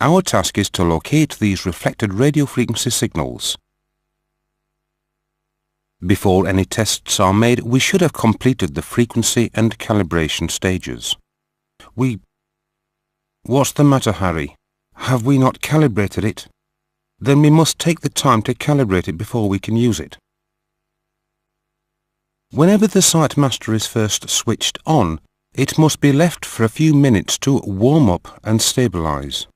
Our task is to locate these reflected radio frequency signals. Before any tests are made, we should have completed the frequency and calibration stages. What's the matter, Harry? Have we not calibrated it? Then we must take the time to calibrate it before we can use it. Whenever the site master is first switched on, it must be left for a few minutes to warm up and stabilize.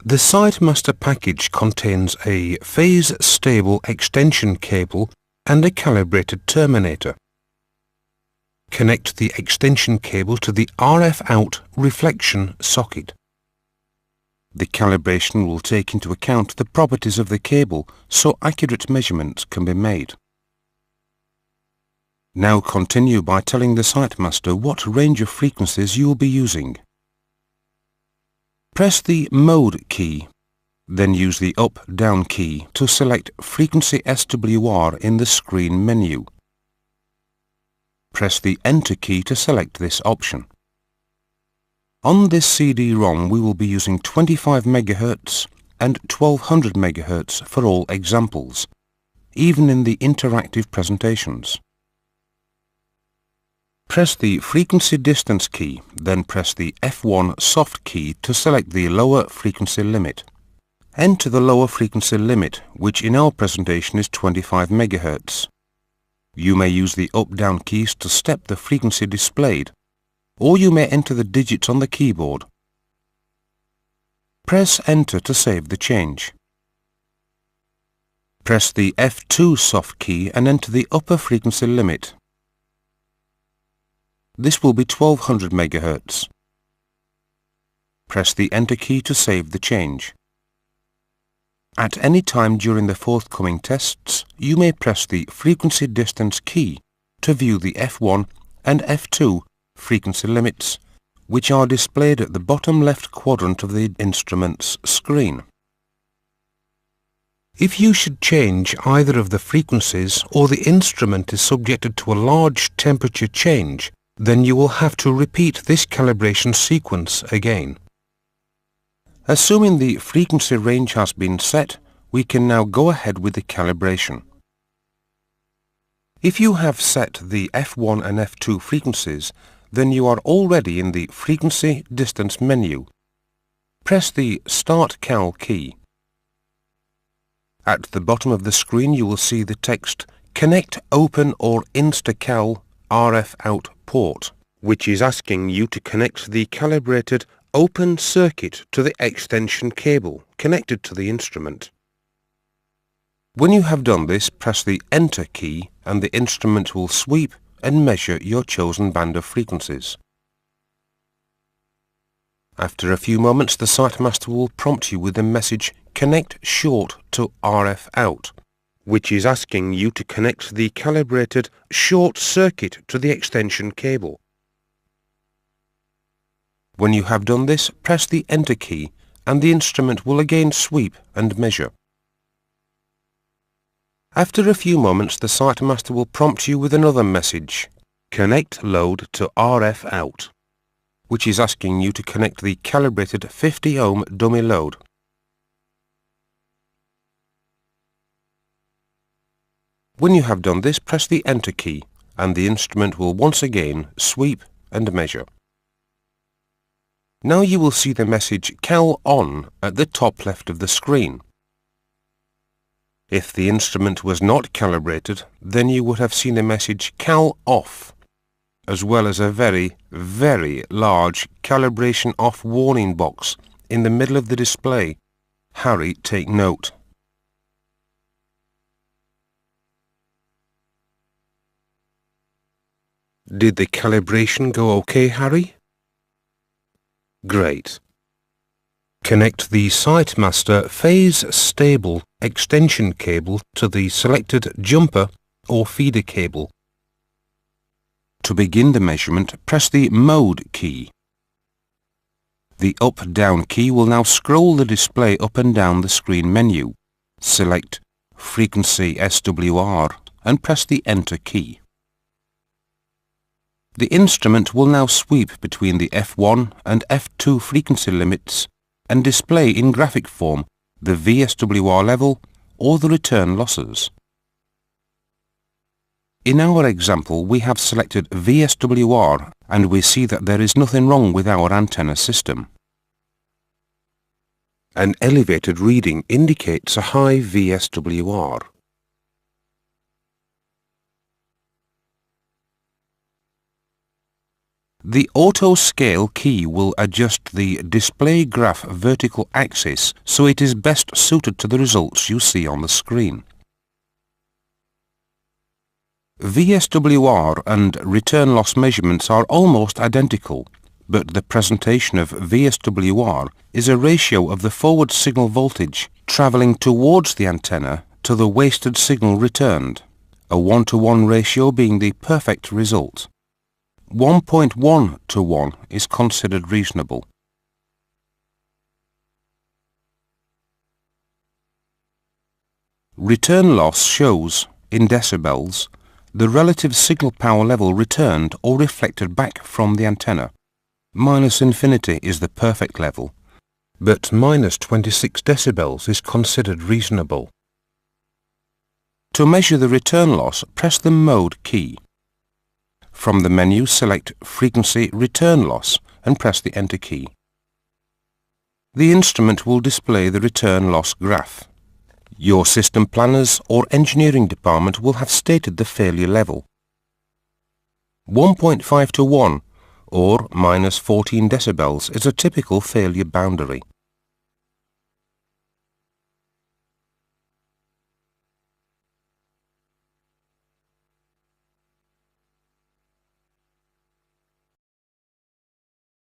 The site master package contains a phase-stable extension cable and a calibrated terminator. Connect the extension cable to the RF out reflection socket. The calibration will take into account the properties of the cable so accurate measurements can be made. Now continue by telling the site master what range of frequencies you will be using. Press the Mode key, then use the Up-Down key to select Frequency SWR in the screen menu. Press the Enter key to select this option. On this CD-ROM we will be using 25 MHz and 1200 MHz for all examples, even in the interactive presentations. Press the Frequency Distance key, then press the F1 soft key to select the lower frequency limit. Enter the lower frequency limit, which in our presentation is 25 MHz. You may use the up-down keys to step the frequency displayed, or you may enter the digits on the keyboard. Press Enter to save the change. Press the F2 soft key and enter the upper frequency limit. This will be 1200 MHz. Press the Enter key to save the change. At any time during the forthcoming tests, you may press the Frequency Distance key to view the F1 and F2 frequency limits, which are displayed at the bottom left quadrant of the instrument's screen. If you should change either of the frequencies or the instrument is subjected to a large temperature change, then you will have to repeat this calibration sequence again. Assuming the frequency range has been set, we can now go ahead with the calibration. If you have set the F1 and F2 frequencies, then you are already in the Frequency Distance menu. Press the Start Cal key. At the bottom of the screen you will see the text Connect Open or Insta-Cal RF Out port, which is asking you to connect the calibrated open circuit to the extension cable connected to the instrument. When you have done this, press the Enter key and the instrument will sweep and measure your chosen band of frequencies. After a few moments, the site master will prompt you with the message Connect Short to RF Out, which is asking you to connect the calibrated short circuit to the extension cable. When you have done this, press the Enter key and the instrument will again sweep and measure. After a few moments, the site master will prompt you with another message, Connect Load to RF Out, which is asking you to connect the calibrated 50 ohm dummy load. When you have done this, press the Enter key and the instrument will once again sweep and measure. Now you will see the message Cal On at the top left of the screen. If the instrument was not calibrated, then you would have seen the message Cal Off, as well as a very, very large Calibration Off warning box in the middle of the display. Harry, take note. Did the calibration go okay, Harry? Great. Connect the site master phase stable extension cable to the selected jumper or feeder cable. To begin the measurement, press the Mode key. The Up-Down key will now scroll the display up and down the screen menu. Select Frequency SWR and press the Enter key. The instrument will now sweep between the F1 and F2 frequency limits and display in graphic form the VSWR level or the return losses. In our example, we have selected VSWR and we see that there is nothing wrong with our antenna system. An elevated reading indicates a high VSWR. The auto scale key will adjust the display graph vertical axis so it is best suited to the results you see on the screen. VSWR and return loss measurements are almost identical, but the presentation of VSWR is a ratio of the forward signal voltage travelling towards the antenna to the wasted signal returned, a 1:1 ratio being the perfect result. 1.1 to 1 is considered reasonable. Return loss shows, in decibels, the relative signal power level returned or reflected back from the antenna. -infinity is the perfect level, but -26 decibels is considered reasonable. To measure the return loss, press the Mode key. From the menu, select Frequency Return Loss and press the Enter key. The instrument will display the return loss graph. Your system planners or engineering department will have stated the failure level. 1.5 to 1 or -14 decibels is a typical failure boundary.